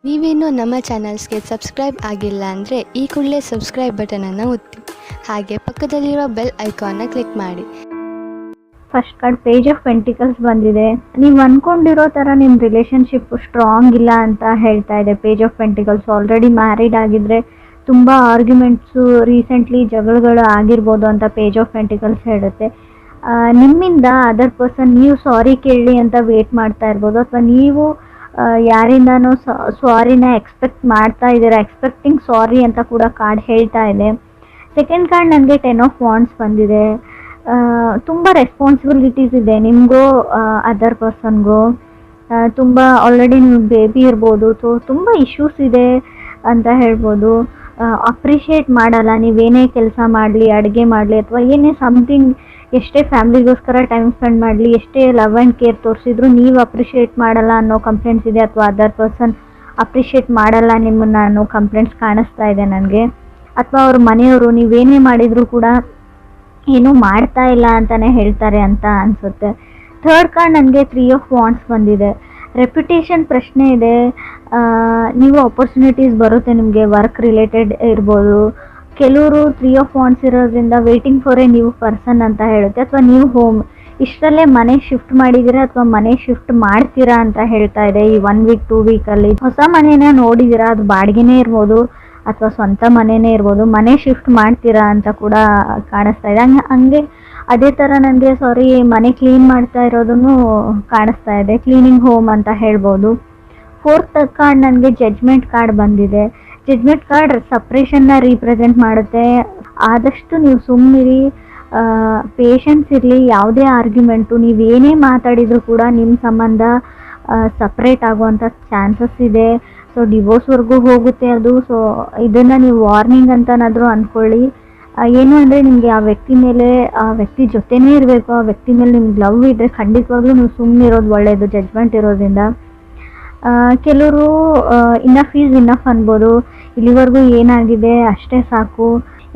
ನೀವೇನು ನಮ್ಮ ಚಾನಲ್ಸ್ಗೆ ಸಬ್ಸ್ಕ್ರೈಬ್ ಆಗಿಲ್ಲ ಅಂದರೆ ಈ ಕೂಡಲೇ ಸಬ್ಸ್ಕ್ರೈಬ್ ಬಟನನ್ನು ಒತ್ತಿ, ಹಾಗೆ ಪಕ್ಕದಲ್ಲಿರೋ ಬೆಲ್ ಐಕಾನ್ನ ಕ್ಲಿಕ್ ಮಾಡಿ. First card page of pentacles ಬಂದಿದೆ. ನೀವು ಅಂದ್ಕೊಂಡಿರೋ ಥರ ನಿಮ್ಮ ರಿಲೇಷನ್ಶಿಪ್ ಸ್ಟ್ರಾಂಗ್ ಇಲ್ಲ ಅಂತ ಹೇಳ್ತಾ ಇದೆ page of pentacles. Already married ಆಗಿದ್ದರೆ ತುಂಬ ಆರ್ಗ್ಯುಮೆಂಟ್ಸು, ರೀಸೆಂಟ್ಲಿ ಜಗಳಗಳು ಆಗಿರ್ಬೋದು ಅಂತ ಪೇಜ್ ಆಫ್ ಪೆಂಟಿಕಲ್ಸ್ ಹೇಳುತ್ತೆ. ನಿಮ್ಮಿಂದ ಅದರ್ ಪರ್ಸನ್ ನೀವು ಸಾರಿ ಕೇಳಿ ಅಂತ ವೇಟ್ ಮಾಡ್ತಾ ಇರ್ಬೋದು, ಅಥವಾ ನೀವು ಯಾರಿಂದನೂ ಸಾರಿನ ಎಕ್ಸ್ಪೆಕ್ಟ್ ಮಾಡ್ತಾ ಇದ್ದೀರಾ, ಎಕ್ಸ್ಪೆಕ್ಟಿಂಗ್ ಸಾರಿ ಅಂತ ಕೂಡ ಕಾರ್ಡ್ ಹೇಳ್ತಾ ಇದೆ. ಸೆಕೆಂಡ್ ಕಾರ್ಡ್ ನನಗೆ 10 ಆಫ್ ವಾಂಡ್ಸ್ ಬಂದಿದೆ. ತುಂಬ ರೆಸ್ಪಾನ್ಸಿಬಿಲಿಟೀಸ್ ಇದೆ ನಿಮಗೂ ಅದರ್ ಪರ್ಸನ್ಗೂ. ತುಂಬ ಆಲ್ರೆಡಿ ನೀವು ಬೇಬಿ ಇರ್ಬೋದು, ಸೊ ತುಂಬ ಇಶ್ಯೂಸ್ ಇದೆ ಅಂತ ಹೇಳ್ಬೋದು. ಅಪ್ರಿಷಿಯೇಟ್ ಮಾಡಲ್ಲ ನೀವೇನೇ ಕೆಲಸ ಮಾಡಲಿ, ಅಡುಗೆ ಮಾಡಲಿ ಅಥವಾ ಏನೇ ಸಮಥಿಂಗ್, ಎಷ್ಟೇ ಫ್ಯಾಮ್ಲಿಗೋಸ್ಕರ ಟೈಮ್ ಸ್ಪೆಂಡ್ ಮಾಡಲಿ, ಎಷ್ಟೇ ಲವ್ ಆ್ಯಂಡ್ ಕೇರ್ ತೋರಿಸಿದ್ರು ನೀವು ಅಪ್ರಿಷಿಯೇಟ್ ಮಾಡಲ್ಲ ಅನ್ನೋ ಕಂಪ್ಲೇಂಟ್ಸ್ ಇದೆ, ಅಥವಾ ಅದರ್ ಪರ್ಸನ್ ಅಪ್ರಿಷಿಯೇಟ್ ಮಾಡಲ್ಲ ನಿಮ್ಮನ್ನು ಅನ್ನೋ ಕಂಪ್ಲೇಂಟ್ಸ್ ಕಾಣಿಸ್ತಾ ಇದೆ ನನಗೆ. ಅಥವಾ ಅವ್ರ ಮನೆಯವರು ನೀವೇನೇ ಮಾಡಿದರೂ ಕೂಡ ಏನೂ ಮಾಡ್ತಾ ಇಲ್ಲ ಅಂತಲೇ ಹೇಳ್ತಾರೆ ಅಂತ ಅನಿಸುತ್ತೆ. ಥರ್ಡ್ ಕಾರ್ಡ್ ನನಗೆ 3 ಆಫ್ ವಾಂಡ್ಸ್ ಬಂದಿದೆ. ರೆಪ್ಯುಟೇಷನ್ ಪ್ರಶ್ನೆ ಇದೆ. ನೀವು ಆಪರ್ಚುನಿಟೀಸ್ ಬರುತ್ತೆ ನಿಮಗೆ, ವರ್ಕ್ ರಿಲೇಟೆಡ್ ಇರ್ಬೋದು. ಕೆಲವರು 3 ಆಫ್ ವಾಂಡ್ಸ್ ಇರೋದ್ರಿಂದ waiting for A new person ಅಂತ ಹೇಳುತ್ತೆ. ಅಥವಾ ನೀವು ಹೋಮ್ ಇಷ್ಟರಲ್ಲೇ ಮನೆ ಶಿಫ್ಟ್ ಮಾಡಿದ್ದೀರಾ ಅಥವಾ ಮನೆ ಶಿಫ್ಟ್ ಮಾಡ್ತೀರಾ ಅಂತ ಹೇಳ್ತಾ ಇದೆ. ಈ 1 ವೀಕ್ 2 ವೀಕಲ್ಲಿ ಹೊಸ ಮನೇನ ನೋಡಿದ್ದೀರಾ, ಅದು ಬಾಡಿಗೆನೇ ಇರ್ಬೋದು ಅಥವಾ ಸ್ವಂತ ಮನೆಯೇ ಇರ್ಬೋದು, ಮನೆ ಶಿಫ್ಟ್ ಮಾಡ್ತೀರಾ ಅಂತ ಕೂಡ ಕಾಣಿಸ್ತಾ ಇದೆ. ಹಂಗೆ ಅದೇ ಥರ ನನಗೆ ಮನೆ ಕ್ಲೀನ್ ಮಾಡ್ತಾ ಇರೋದನ್ನು ಕಾಣಿಸ್ತಾ ಇದೆ, ಕ್ಲೀನಿಂಗ್ ಹೋಮ್ ಅಂತ ಹೇಳ್ಬೋದು. ಫೋರ್ತ್ ಕಾರ್ಡ್ ನನಗೆ ಜಡ್ಜ್ಮೆಂಟ್ ಕಾರ್ಡ್ ಬಂದಿದೆ. ಜಡ್ಜ್ಮೆಂಟ್ ಕಾರ್ಡ್ ಸಪ್ರೇಷನ್ನ ರೀಪ್ರೆಸೆಂಟ್ ಮಾಡುತ್ತೆ. ಆದಷ್ಟು ನೀವು ಸುಮ್ಮನಿರಿ, ಪೇಷನ್ಸ್ ಇರಲಿ. ಯಾವುದೇ ಆರ್ಗ್ಯುಮೆಂಟು ನೀವೇನೇ ಮಾತಾಡಿದರೂ ಕೂಡ ನಿಮ್ಮ ಸಂಬಂಧ ಸಪ್ರೇಟ್ ಆಗುವಂಥ ಚಾನ್ಸಸ್ ಇದೆ. ಸೊ ಡಿವೋರ್ಸ್ವರೆಗೂ ಹೋಗುತ್ತೆ ಅದು. ಸೊ ಇದನ್ನು ನೀವು ವಾರ್ನಿಂಗ್ ಅಂತನಾದರೂ ಅಂದ್ಕೊಳ್ಳಿ. ಏನು ಅಂದರೆ ನಿಮಗೆ ಆ ವ್ಯಕ್ತಿ ಮೇಲೆ, ಆ ವ್ಯಕ್ತಿ ಜೊತೆನೇ ಇರಬೇಕು, ಆ ವ್ಯಕ್ತಿ ಮೇಲೆ ನಿಮ್ಗೆ ಲವ್ ಇದ್ದರೆ ಖಂಡಿತವಾಗ್ಲೂ ನೀವು ಸುಮ್ಮನೆ ಇರೋದು ಒಳ್ಳೆಯದು ಜಡ್ಜ್ಮೆಂಟ್ ಇರೋದ್ರಿಂದ. ಕೆಲವರು ಇನಫ್ ಈಸ್ ಇನಫ್ ಅನ್ಬೋದು, ಇಲ್ಲಿವರೆಗೂ ಏನಾಗಿದೆ ಅಷ್ಟೇ ಸಾಕು,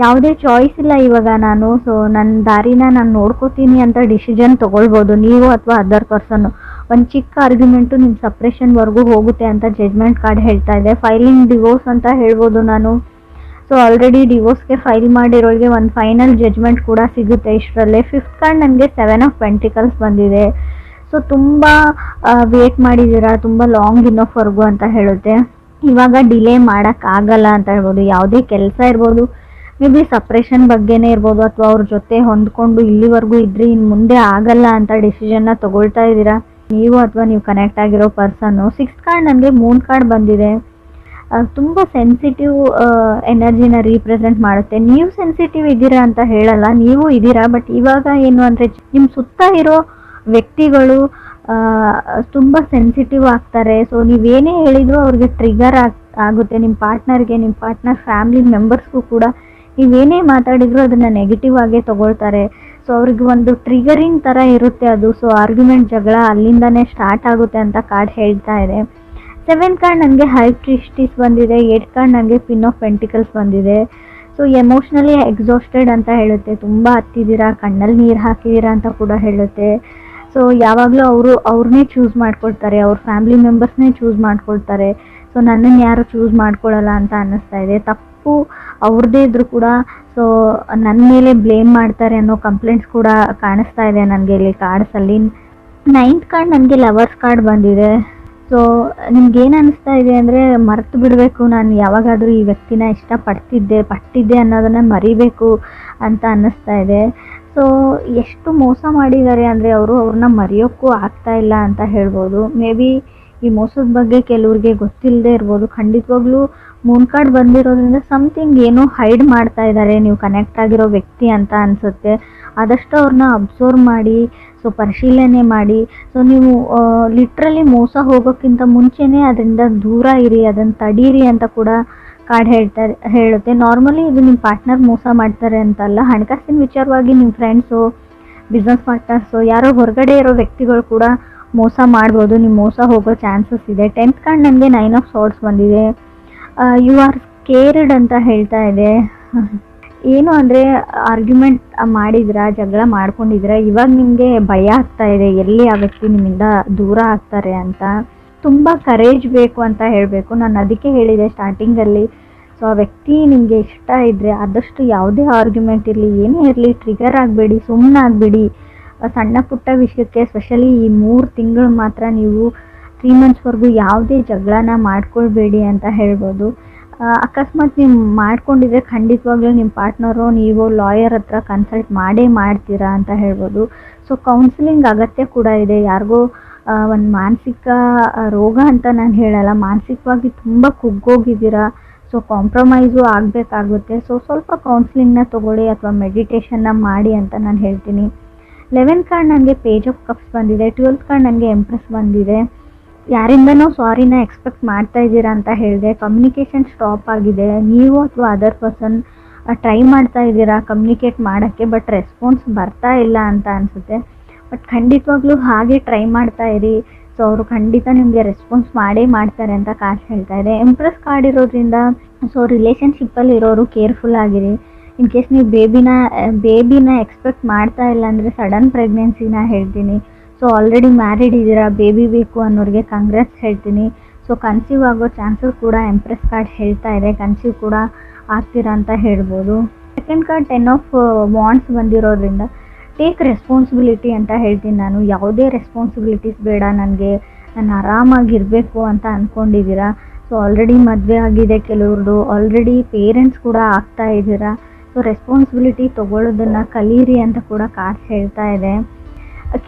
ಯಾವುದೇ ಚಾಯ್ಸ್ ಇಲ್ಲ ಇವಾಗ ನಾನು, ಸೊ ನನ್ನ ದಾರಿನ ನಾನು ನೋಡ್ಕೋತೀನಿ ಅಂತ ಡಿಸಿಷನ್ ತೊಗೊಳ್ಬೋದು ನೀವು ಅಥವಾ ಅದರ್ ಪರ್ಸನ್ನು. ಒಂದು ಚಿಕ್ಕ ಆರ್ಗ್ಯುಮೆಂಟು ನಿಮ್ಮ ಸಪ್ರೇಷನ್ವರೆಗೂ ಹೋಗುತ್ತೆ ಅಂತ ಜಡ್ಜ್ಮೆಂಟ್ ಕಾರ್ಡ್ ಹೇಳ್ತಾ ಇದೆ. ಫೈಲಿಂಗ್ ಡಿವೋರ್ಸ್ ಅಂತ ಹೇಳ್ಬೋದು ನಾನು. ಸೊ ಆಲ್ರೆಡಿ ಡಿವೋರ್ಸ್ಗೆ ಫೈಲ್ ಮಾಡಿರೋರಿಗೆ ಒಂದು ಫೈನಲ್ ಜಡ್ಜ್ಮೆಂಟ್ ಕೂಡ ಸಿಗುತ್ತೆ ಇಷ್ಟರಲ್ಲೇ. ಫಿಫ್ತ್ ಕಾರ್ಡ್ ನನಗೆ 7 ಆಫ್ ಪೆಂಟಿಕಲ್ಸ್ ಬಂದಿದೆ. ಸೊ ತುಂಬ ವೇಟ್ ಮಾಡಿದ್ದೀರಾ, ತುಂಬ ಲಾಂಗ್ ಇನ್ನೋಫ್ವರೆಗೂ ಅಂತ ಹೇಳುತ್ತೆ. ಇವಾಗ ಡಿಲೇ ಮಾಡೋಕ್ಕಾಗಲ್ಲ ಅಂತ ಹೇಳ್ಬೋದು. ಯಾವುದೇ ಕೆಲಸ ಇರ್ಬೋದು, ಮೇ ಬಿ ಸಪ್ರೇಷನ್ ಬಗ್ಗೆನೇ ಇರ್ಬೋದು, ಅಥವಾ ಅವ್ರ ಜೊತೆ ಹೊಂದ್ಕೊಂಡು ಇಲ್ಲಿವರೆಗೂ ಇದ್ರಿ, ಇನ್ನು ಮುಂದೆ ಆಗಲ್ಲ ಅಂತ ಡಿಸಿಷನ್ನ ತೊಗೊಳ್ತಾ ಇದ್ದೀರಾ ನೀವು ಅಥವಾ ನೀವು ಕನೆಕ್ಟ್ ಆಗಿರೋ ಪರ್ಸನ್ನು. ಸಿಕ್ಸ್ತ್ ಕಾರ್ಡ್ ನನಗೆ ಮೂನ್ ಕಾರ್ಡ್ ಬಂದಿದೆ. ತುಂಬ ಸೆನ್ಸಿಟಿವ್ ಎನರ್ಜಿನ ರೀಪ್ರೆಸೆಂಟ್ ಮಾಡುತ್ತೆ. ನೀವು ಸೆನ್ಸಿಟಿವ್ ಇದ್ದೀರಾ ಅಂತ ಹೇಳಲ್ಲ, ನೀವು ಇದ್ದೀರಾ. ಬಟ್ ಇವಾಗ ಏನು ಅಂದರೆ ನಿಮ್ಮ ಸುತ್ತ ಇರೋ ವ್ಯಕ್ತಿಗಳು ತುಂಬ ಸೆನ್ಸಿಟಿವ್ ಆಗ್ತಾರೆ. ಸೊ ನೀವೇನೇ ಹೇಳಿದ್ರು ಅವ್ರಿಗೆ ಟ್ರಿಗರ್ ಆಗುತ್ತೆ. ನಿಮ್ಮ ಪಾರ್ಟ್ನರ್ಗೆ, ನಿಮ್ಮ ಪಾರ್ಟ್ನರ್ ಫ್ಯಾಮಿಲಿ ಮೆಂಬರ್ಸ್ಗೂ ಕೂಡ ನೀವೇನೇ ಮಾತಾಡಿದ್ರು ಅದನ್ನು ನೆಗೆಟಿವ್ ಆಗೇ ತೊಗೊಳ್ತಾರೆ. ಸೊ ಅವ್ರಿಗೆ ಒಂದು ಟ್ರಿಗರಿಂಗ್ ಥರ ಇರುತ್ತೆ ಅದು. ಸೊ ಆರ್ಗ್ಯುಮೆಂಟ್, ಜಗಳ ಅಲ್ಲಿಂದನೇ ಸ್ಟಾರ್ಟ್ ಆಗುತ್ತೆ ಅಂತ ಕಾರ್ಡ್ ಹೇಳ್ತಾ ಇದೆ. 7 ಕಾರ್ಡ್ ನನಗೆ ಹೈ ಪ್ರೀಸ್ಟಿಸ್ ಬಂದಿದೆ. 8 ಕಾರ್ಡ್ ನನಗೆ ಕ್ವೀನ್ ಆಫ್ ಪೆಂಟಿಕಲ್ಸ್ ಬಂದಿದೆ. ಸೊ ಎಮೋಷ್ನಲಿ ಎಕ್ಸಾಸ್ಟೆಡ್ ಅಂತ ಹೇಳುತ್ತೆ. ತುಂಬ ಹತ್ತಿದ್ದೀರಾ, ಕಣ್ಣಲ್ಲಿ ನೀರು ಹಾಕಿದ್ದೀರಾ ಅಂತ ಕೂಡ ಹೇಳುತ್ತೆ. ಸೊ ಯಾವಾಗಲೂ ಅವ್ರನ್ನೇ ಚೂಸ್ ಮಾಡ್ಕೊಳ್ತಾರೆ, ಅವ್ರ ಫ್ಯಾಮಿಲಿ ಮೆಂಬರ್ಸ್ನೇ ಚೂಸ್ ಮಾಡ್ಕೊಳ್ತಾರೆ. ಸೊ ನನ್ನನ್ನು ಯಾರು ಚೂಸ್ ಮಾಡ್ಕೊಳ್ಳಲ್ಲ ಅಂತ ಅನ್ನಿಸ್ತಾ ಇದೆ. ತಪ್ಪು ಅವ್ರದ್ದೇ ಇದ್ರೂ ಕೂಡ ಸೊ ನನ್ನ ಮೇಲೆ ಬ್ಲೇಮ್ ಮಾಡ್ತಾರೆ ಅನ್ನೋ ಕಂಪ್ಲೇಂಟ್ಸ್ ಕೂಡ ಕಾಣಿಸ್ತಾ ಇದೆ ನನಗೆ ಇಲ್ಲಿ ಕಾರ್ಡ್ಸಲ್ಲಿ. 9th ಕಾರ್ಡ್ ನನಗೆ ಲವರ್ಸ್ ಕಾರ್ಡ್ ಬಂದಿದೆ. ಸೊ ನಿಮ್ಗೇನು ಅನ್ನಿಸ್ತಾ ಇದೆ ಅಂದರೆ ಮರೆತು ಬಿಡಬೇಕು, ನಾನು ಯಾವಾಗಾದರೂ ಈ ವ್ಯಕ್ತಿನ ಪಟ್ಟಿದ್ದೆ ಅನ್ನೋದನ್ನು ಮರಿಬೇಕು ಅಂತ ಅನ್ನಿಸ್ತಾ ಇದೆ. ಸೊ ಎಷ್ಟು ಮೋಸ ಮಾಡಿದ್ದಾರೆ ಅಂದರೆ ಅವ್ರನ್ನ ಮರೆಯೋಕ್ಕೂ ಆಗ್ತಾ ಇಲ್ಲ ಅಂತ ಹೇಳ್ಬೋದು. ಮೇ ಬಿ ಈ ಮೋಸದ ಬಗ್ಗೆ ಕೆಲವ್ರಿಗೆ ಗೊತ್ತಿಲ್ಲದೆ ಇರ್ಬೋದು. ಖಂಡಿತವಾಗ್ಲೂ ಮೂನ್ ಕಾರ್ಡ್ ಬಂದಿರೋದ್ರಿಂದ ಸಮಥಿಂಗ್ ಏನೋ ಹೈಡ್ ಮಾಡ್ತಾ ಇದ್ದಾರೆ ನೀವು ಕನೆಕ್ಟ್ ಆಗಿರೋ ವ್ಯಕ್ತಿ ಅಂತ ಅನಿಸುತ್ತೆ. ಆದಷ್ಟು ಅವ್ರನ್ನ ಅಬ್ಸರ್ವ್ ಮಾಡಿ, ಸೊ ಪರಿಶೀಲನೆ ಮಾಡಿ. ಸೊ ನೀವು ಲಿಟ್ರಲಿ ಮೋಸ ಹೋಗೋಕ್ಕಿಂತ ಮುಂಚೆನೇ ಅದರಿಂದ ದೂರ ಇರಿ, ಅದನ್ನು ತಡೀರಿ ಅಂತ ಕೂಡ ಕಾರ್ಡ್ ಹೇಳುತ್ತೆ. ನಾರ್ಮಲಿ ಇದು ನಿಮ್ಮ ಪಾರ್ಟ್ನರ್ ಮೋಸ ಮಾಡ್ತಾರೆ ಅಂತಲ್ಲ, ಹಣಕಾಸಿನ ವಿಚಾರವಾಗಿ ನಿಮ್ಮ ಫ್ರೆಂಡ್ಸು, ಬಿಸ್ನೆಸ್ ಪಾರ್ಟ್ನರ್ಸು, ಯಾರೋ ಹೊರಗಡೆ ಇರೋ ವ್ಯಕ್ತಿಗಳು ಕೂಡ ಮೋಸ ಮಾಡ್ಬೋದು. ನೀವು ಮೋಸ ಹೋಗೋ ಚಾನ್ಸಸ್ ಇದೆ. 10th ಕಾರ್ಡ್ ನನಗೆ 9 ಆಫ್ ಸಾರ್ಟ್ಸ್ ಬಂದಿದೆ. ಯು ಆರ್ ಸ್ಕೇರ್ಡ್ ಅಂತ ಹೇಳ್ತಾ ಇದೆ. ಏನು ಅಂದರೆ ಆರ್ಗ್ಯುಮೆಂಟ್ ಮಾಡಿದ್ರಾ, ಜಗಳ ಮಾಡ್ಕೊಂಡಿದ್ದೀರಾ, ಇವಾಗ ನಿಮಗೆ ಭಯ ಆಗ್ತಾ ಇದೆ ಎಲ್ಲಿ ಆ ವ್ಯಕ್ತಿ ನಿಮ್ಮಿಂದ ದೂರ ಆಗ್ತಾರೆ ಅಂತ. ತುಂಬ ಕರೇಜ್ ಬೇಕು ಅಂತ ಹೇಳಬೇಕು. ನಾನು ಅದಕ್ಕೆ ಹೇಳಿದೆ ಸ್ಟಾರ್ಟಿಂಗಲ್ಲಿ. ಸೊ ಆ ವ್ಯಕ್ತಿ ನಿಮಗೆ ಇಷ್ಟ ಇದ್ದರೆ ಆದಷ್ಟು ಯಾವುದೇ ಆರ್ಗ್ಯುಮೆಂಟ್ ಇರಲಿ, ಏನೇ ಇರಲಿ, ಟ್ರಿಗರ್ ಆಗಬೇಡಿ, ಸುಮ್ಮನಾಗಬೇಡಿ. ಸಣ್ಣ ಪುಟ್ಟ ವಿಷಯಕ್ಕೆ ಸ್ಪೆಷಲಿ ಈ 3 ತಿಂಗಳು ಮಾತ್ರ ನೀವು 3 ಮಂತ್ಸ್ವರೆಗೂ ಯಾವುದೇ ಜಗಳನ ಮಾಡ್ಕೊಳ್ಬೇಡಿ ಅಂತ ಹೇಳ್ಬೋದು. ಅಕಸ್ಮಾತ್ ನೀವು ಮಾಡ್ಕೊಂಡಿದ್ರೆ ಖಂಡಿತವಾಗ್ಲೂ ನಿಮ್ಮ ಪಾರ್ಟ್ನರು ನೀವು ಲಾಯರ್ ಹತ್ರ ಕನ್ಸಲ್ಟ್ ಮಾಡೇ ಮಾಡ್ತೀರಾ ಅಂತ ಹೇಳ್ಬೋದು. ಸೊ ಕೌನ್ಸಿಲಿಂಗ್ ಅಗತ್ಯ ಕೂಡ ಇದೆ. ಯಾರಿಗೋ ಒಂದು ಮಾನಸಿಕ ರೋಗ ಅಂತ ನಾನು ಹೇಳಲ್ಲ, ಮಾನಸಿಕವಾಗಿ ತುಂಬ ಕುಗ್ಗೋಗಿದ್ದೀರಾ, ಸೊ ಕಾಂಪ್ರಮೈಸು ಆಗಬೇಕಾಗುತ್ತೆ. ಸೊ ಸ್ವಲ್ಪ ಕೌನ್ಸಿಲಿಂಗ್ನ ತೊಗೊಳ್ಳಿ ಅಥವಾ ಮೆಡಿಟೇಷನ್ನ ಮಾಡಿ ಅಂತ ನಾನು ಹೇಳ್ತೀನಿ. 11th ಕಾರ್ಡ್ ನನಗೆ ಪೇಜ್ ಆಫ್ ಕಪ್ಸ್ ಬಂದಿದೆ. 12th ಕಾರ್ಡ್ ನನಗೆ ಎಂಪ್ರೆಸ್ ಬಂದಿದೆ. ಯಾರಿಂದನೋ ಸಾರಿನ ಎಕ್ಸ್ಪೆಕ್ಟ್ ಮಾಡ್ತಾ ಇದ್ದೀರಾ ಅಂತ ಹೇಳಿದೆ. ಕಮ್ಯುನಿಕೇಷನ್ ಸ್ಟಾಪ್ ಆಗಿದೆ. ನೀವು ಅಥವಾ ಅದರ್ ಪರ್ಸನ್ ಟ್ರೈ ಮಾಡ್ತಾ ಇದ್ದೀರಾ ಕಮ್ಯುನಿಕೇಟ್ ಮಾಡೋಕ್ಕೆ, ಬಟ್ ರೆಸ್ಪಾನ್ಸ್ ಬರ್ತಾ ಇಲ್ಲ ಅಂತ ಅನಿಸುತ್ತೆ. ಬಟ್ ಖಂಡಿತವಾಗ್ಲೂ ಹಾಗೆ ಟ್ರೈ ಮಾಡ್ತಾ ಇರಿ. ಸೊ ಅವರು ಖಂಡಿತ ನಿಮಗೆ ರೆಸ್ಪಾನ್ಸ್ ಮಾಡೇ ಮಾಡ್ತಾರೆ ಅಂತ ಕಾರ್ಡ್ ಹೇಳ್ತಾ ಇದೆ. ಎಂಪ್ರೆಸ್ ಕಾರ್ಡ್ ಇರೋದ್ರಿಂದ ಸೊ ರಿಲೇಷನ್ಶಿಪ್ಪಲ್ಲಿ ಇರೋರು ಕೇರ್ಫುಲ್ ಆಗಿರಿ. ಇನ್ ಕೇಸ್ ನೀವು ಬೇಬಿನ ಎಕ್ಸ್ಪೆಕ್ಟ್ ಮಾಡ್ತಾ ಇಲ್ಲ ಅಂದರೆ ಸಡನ್ ಪ್ರೆಗ್ನೆನ್ಸಿನ ಹೇಳ್ತೀನಿ. ಸೊ ಆಲ್ರೆಡಿ ಮ್ಯಾರಿಡ್ ಇದ್ದೀರಾ, ಬೇಬಿ ಬೇಕು ಅನ್ನೋರಿಗೆ ಕಂಗ್ರಾಟ್ಸ್ ಹೇಳ್ತೀನಿ. ಸೊ ಕನ್ಸೀವ್ ಆಗೋ ಚಾನ್ಸಸ್ ಕೂಡ ಎಂಪ್ರೆಸ್ ಕಾರ್ಡ್ ಹೇಳ್ತಾ ಇದೆ, ಕನ್ಸೀವ್ ಕೂಡ ಆಗ್ತೀರಾ ಅಂತ ಹೇಳ್ಬೋದು. ಸೆಕೆಂಡ್ ಕಾರ್ಡ್ 10 ಆಫ್ ವಾಂಡ್ಸ್ ಬಂದಿರೋದ್ರಿಂದ ಟೇಕ್ ರೆಸ್ಪಾನ್ಸಿಬಿಲಿಟಿ ಅಂತ ಹೇಳ್ತೀನಿ ನಾನು. ಯಾವುದೇ ರೆಸ್ಪಾನ್ಸಿಬಿಲಿಟೀಸ್ ಬೇಡ ನನಗೆ, ನಾನು ಆರಾಮಾಗಿರಬೇಕು ಅಂತ ಅಂದ್ಕೊಂಡಿದ್ದೀರಾ. ಸೊ ಆಲ್ರೆಡಿ ಮದುವೆ ಆಗಿದೆ ಕೆಲವ್ರದ್ದು, ಆಲ್ರೆಡಿ ಪೇರೆಂಟ್ಸ್ ಕೂಡ ಆಗ್ತಾ ಇದ್ದೀರಾ. ಸೊ ರೆಸ್ಪಾನ್ಸಿಬಿಲಿಟಿ ತೊಗೊಳ್ಳೋದನ್ನು ಕಲೀರಿ ಅಂತ ಕೂಡ ಕಾರ್ಡ್ಸ್ ಹೇಳ್ತಾ ಇದೆ.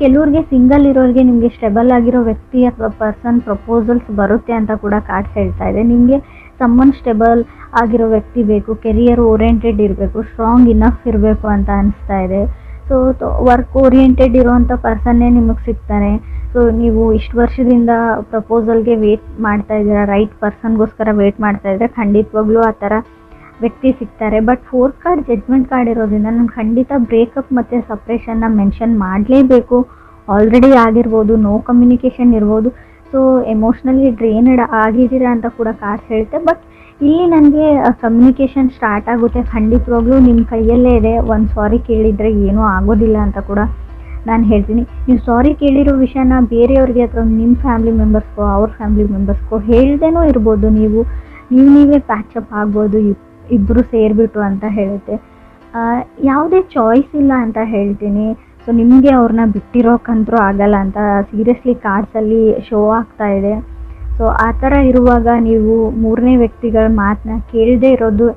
ಕೆಲವ್ರಿಗೆ ಸಿಂಗಲ್ ಇರೋರಿಗೆ ನಿಮಗೆ ಸ್ಟೆಬಲ್ ಆಗಿರೋ ವ್ಯಕ್ತಿ ಅಥವಾ ಪರ್ಸನ್ ಪ್ರಪೋಸಲ್ಸ್ ಬರುತ್ತೆ ಅಂತ ಕೂಡ ಕಾರ್ಡ್ಸ್ ಹೇಳ್ತಾ ಇದೆ. ನಿಮಗೆ ಸಮ್ಮನ್ ಸ್ಟೆಬಲ್ ಆಗಿರೋ ವ್ಯಕ್ತಿ ಬೇಕು, ಕೆರಿಯರ್ ಓರಿಯೆಂಟೆಡ್ ಇರಬೇಕು, ಸ್ಟ್ರಾಂಗ್ ಇನಫ್ ಇರಬೇಕು ಅಂತ ಅನಿಸ್ತಾ ಇದೆ. ಸೊ ವರ್ಕ್ ಓರಿಯೆಂಟೆಡ್ ಇರೋವಂಥ ಪರ್ಸನ್ನೇ ನಿಮಗೆ ಸಿಗ್ತಾರೆ. ಸೊ ನೀವು ಇಷ್ಟು ವರ್ಷದಿಂದ ಪ್ರಪೋಸಲ್ಗೆ ವೇಟ್ ಮಾಡ್ತಾ ಇದ್ದೀರಾ, ರೈಟ್ ಪರ್ಸನ್ಗೋಸ್ಕರ ವೇಟ್ ಮಾಡ್ತಾ ಇದ್ದರೆ ಖಂಡಿತವಾಗ್ಲೂ ಆ ಥರ ವ್ಯಕ್ತಿ ಸಿಗ್ತಾರೆ. But 4th card judgment card ಇರೋದ್ರಿಂದ ನಾನು ಖಂಡಿತ ಬ್ರೇಕಪ್ ಮತ್ತು ಸಪ್ರೇಷನ್ನ ಮೆನ್ಷನ್ ಮಾಡಲೇಬೇಕು. ಆಲ್ರೆಡಿ ಆಗಿರ್ಬೋದು, ನೋ ಕಮ್ಯುನಿಕೇಷನ್ ಇರ್ಬೋದು. ಸೊ ಎಮೋಷ್ನಲಿ ಡ್ರೈನ್ಡ್ ಆಗಿದ್ದೀರಾ ಅಂತ ಕೂಡ ಕಾರ್ಡ್ಸ್ ಹೇಳುತ್ತೆ. ಬಟ್ ಇಲ್ಲಿ ನನಗೆ ಕಮ್ಯುನಿಕೇಷನ್ ಸ್ಟಾರ್ಟ್ ಆಗುತ್ತೆ. ಖಂಡಿತವಾಗ್ಲೂ ನಿಮ್ಮ ಕೈಯಲ್ಲೇ ಇದೆ. ಒಂದು ಸಾರಿ ಕೇಳಿದರೆ ಏನೂ ಆಗೋದಿಲ್ಲ ಅಂತ ಕೂಡ ನಾನು ಹೇಳ್ತೀನಿ. ನೀವು ಸಾರಿ ಕೇಳಿರೋ ವಿಷಯನ ಬೇರೆಯವ್ರಿಗೆ ಅಥವಾ ನಿಮ್ಮ ಫ್ಯಾಮಿಲಿ ಮೆಂಬರ್ಸ್ಗೋ ಅವ್ರ ಫ್ಯಾಮಿಲಿ ಮೆಂಬರ್ಸ್ಗೋ ಹೇಳ್ದೇನೂ ಇರ್ಬೋದು. ನೀವೇ ಪ್ಯಾಚಪ್ ಆಗ್ಬೋದು ಇಬ್ಬರು ಸೇರಿಬಿಟ್ಟು ಅಂತ ಹೇಳುತ್ತೆ. ಯಾವುದೇ ಚಾಯ್ಸ್ ಇಲ್ಲ ಅಂತ ಹೇಳ್ತೀನಿ. ಸೊ ನಿಮಗೆ ಅವ್ರನ್ನ ಬಿಟ್ಟಿರೋಕ್ಕಂತೂ ಆಗಲ್ಲ ಅಂತ ಸೀರಿಯಸ್ಲಿ ಕಾರ್ಡ್ಸಲ್ಲಿ ಶೋ ಆಗ್ತಾ ಇದೆ. ಸೊ ಆ ಥರ ಇರುವಾಗ ನೀವು 3ನೇ ವ್ಯಕ್ತಿಗಳ ಮಾತನ್ನ ಕೇಳದೇ ಇರೋದು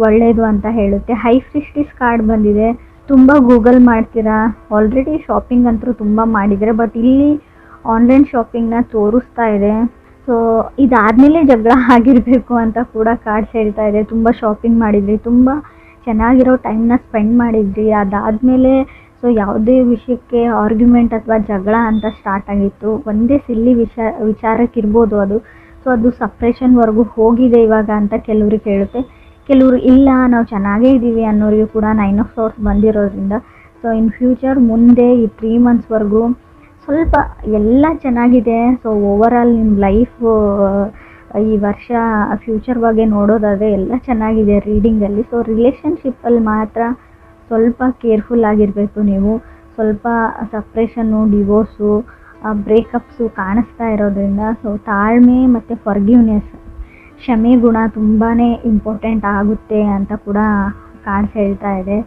ಒಳ್ಳೆಯದು ಅಂತ ಹೇಳುತ್ತೆ. ಹೈ ಪ್ರಿಸ್ಟೆಸ್ ಕಾರ್ಡ್ ಬಂದಿದೆ. ತುಂಬ ಗೂಗಲ್ ಮಾಡ್ತೀರಾ, ಆಲ್ರೆಡಿ ಶಾಪಿಂಗ್ ಅಂತೂ ತುಂಬ ಮಾಡಿದರೆ, ಬಟ್ ಇಲ್ಲಿ ಆನ್ಲೈನ್ ಶಾಪಿಂಗ್ನ ತೋರಿಸ್ತಾ ಇದೆ. ಸೊ ಇದಾದಮೇಲೆ ಜಗಳ ಆಗಿರಬೇಕು ಅಂತ ಕೂಡ ಕಾರ್ಡ್ಸ್ ಹೇಳ್ತಾ ಇದೆ. ತುಂಬ ಶಾಪಿಂಗ್ ಮಾಡಿದ್ರಿ, ತುಂಬ ಚೆನ್ನಾಗಿರೋ ಟೈಮ್ನ ಸ್ಪೆಂಡ್ ಮಾಡಿದ್ರಿ, ಅದಾದಮೇಲೆ ಸೊ ಯಾವುದೇ ವಿಷಯಕ್ಕೆ ಆರ್ಗ್ಯುಮೆಂಟ್ ಅಥವಾ ಜಗಳ ಅಂತ ಸ್ಟಾರ್ಟ್ ಆಗಿತ್ತು. ಒಂದೇ ಸಿಲ್ಲಿ ವಿಚಾರಕ್ಕಿರ್ಬೋದು ಅದು. ಸೊ ಅದು ಸಪ್ರೇಷನ್ವರೆಗೂ ಹೋಗಿದೆ ಇವಾಗ ಅಂತ ಕೆಲವ್ರಿಗೆ ಹೇಳುತ್ತೆ. ಕೆಲವರು ಇಲ್ಲ ನಾವು ಚೆನ್ನಾಗೇ ಇದ್ದೀವಿ ಅನ್ನೋರಿಗೂ ಕೂಡ 9 ಆಫ್ ಸೋರ್ಸ್ ಬಂದಿರೋದ್ರಿಂದ ಸೊ ಇನ್ ಫ್ಯೂಚರ್ ಮುಂದೆ ಈ 3 ಮಂತ್ಸ್ವರೆಗೂ ಸ್ವಲ್ಪ ಎಲ್ಲ ಚೆನ್ನಾಗಿದೆ. ಸೊ ಓವರಾಲ್ ನಿಮ್ಮ ಲೈಫ್ ಈ ವರ್ಷ ಫ್ಯೂಚರ್ ಬಗ್ಗೆ ನೋಡೋದಾದರೆ ಎಲ್ಲ ಚೆನ್ನಾಗಿದೆ ರೀಡಿಂಗಲ್ಲಿ. ಸೊ ರಿಲೇಷನ್ಶಿಪ್ಪಲ್ಲಿ ಮಾತ್ರ ಸ್ವಲ್ಪ ಕೇರ್ಫುಲ್ ಆಗಿರಬೇಕು ನೀವು. ಸ್ವಲ್ಪ ಸಪ್ರೇಷನ್ನು, ಡಿವೋರ್ಸು, ಬ್ರೇಕಪ್ಸು ಕಾಣಿಸ್ತಾ ಇರೋದ್ರಿಂದ ಸೊ ತಾಳ್ಮೆ ಮತ್ತು ಫರ್ಗಿವ್ನೆಸ್, ಕ್ಷಮೆ ಗುಣ ತುಂಬಾ ಇಂಪಾರ್ಟೆಂಟ್ ಆಗುತ್ತೆ ಅಂತ ಕೂಡ ಕಾರ್ಡ್ಸ್ ಹೇಳ್ತಾ ಇದೆ.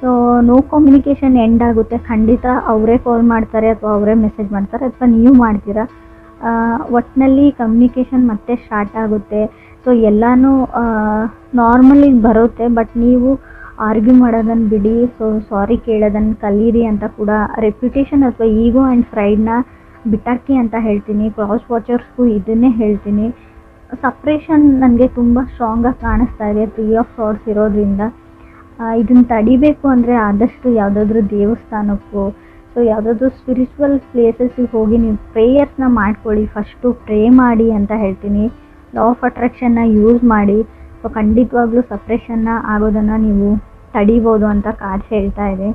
ಸೊ ನೋ ಕಮ್ಯುನಿಕೇಷನ್ ಎಂಡ್ ಆಗುತ್ತೆ. ಖಂಡಿತ ಅವರೇ ಕಾಲ್ ಮಾಡ್ತಾರೆ ಅಥವಾ ಅವರೇ ಮೆಸೇಜ್ ಮಾಡ್ತಾರೆ ಅಥವಾ ನೀವು ಮಾಡ್ತೀರಾ. ಒಟ್ಟಿನಲ್ಲಿ ಕಮ್ಯುನಿಕೇಷನ್ ಮತ್ತೆ ಸ್ಟಾರ್ಟ್ ಆಗುತ್ತೆ. ಸೊ ಎಲ್ಲನೂ ನಾರ್ಮಲಿಗೆ ಬರುತ್ತೆ. ಬಟ್ ನೀವು ಆರ್ಗ್ಯೂ ಮಾಡೋದನ್ನು ಬಿಡಿ. ಸೊ ಸಾರಿ ಕೇಳೋದನ್ನು ಕಲೀರಿ ಅಂತ ಕೂಡ ರೆಪ್ಯುಟೇಷನ್ ಅಥವಾ ಈಗೋ ಆ್ಯಂಡ್ ಪ್ರೈಡ್ನ ಬಿಟ್ಟಾಕಿ ಅಂತ ಹೇಳ್ತೀನಿ. ಕ್ರಾಸ್ ವಾಚರ್ಸ್ಗೂ ಇದನ್ನೇ ಹೇಳ್ತೀನಿ. ಸಪ್ರೇಷನ್ ನನಗೆ ತುಂಬ ಸ್ಟ್ರಾಂಗಾಗಿ ಕಾಣಿಸ್ತಾ ಇದೆ 3 ಆಫ್ ಸಾರ್ಟ್ಸ್ ಇರೋದ್ರಿಂದ. ಇದನ್ನು ತಡಿಬೇಕು ಅಂದರೆ ಆದಷ್ಟು ಯಾವುದಾದ್ರೂ ದೇವಸ್ಥಾನಕ್ಕೋ ಸೊ ಯಾವುದಾದ್ರೂ ಸ್ಪಿರಿಚುವಲ್ ಪ್ಲೇಸಸ್ಸಿಗೆ ಹೋಗಿ ನೀವು ಪ್ರೇಯರ್ಸ್ನ ಮಾಡ್ಕೊಳ್ಳಿ. ಫಸ್ಟು ಪ್ರೇ ಮಾಡಿ ಅಂತ ಹೇಳ್ತೀನಿ. ಲಾ ಆಫ್ ಅಟ್ರಾಕ್ಷನ್ನ ಯೂಸ್ ಮಾಡಿ. ಸೊ ಖಂಡಿತವಾಗ್ಲೂ ಸಪ್ರೇಷನ್ನ ಆಗೋದನ್ನು ನೀವು ತಡಿಬೋದು ಅಂತ ಕಾರ್ಡ್ಸ್ ಹೇಳ್ತಾ ಇದೆ.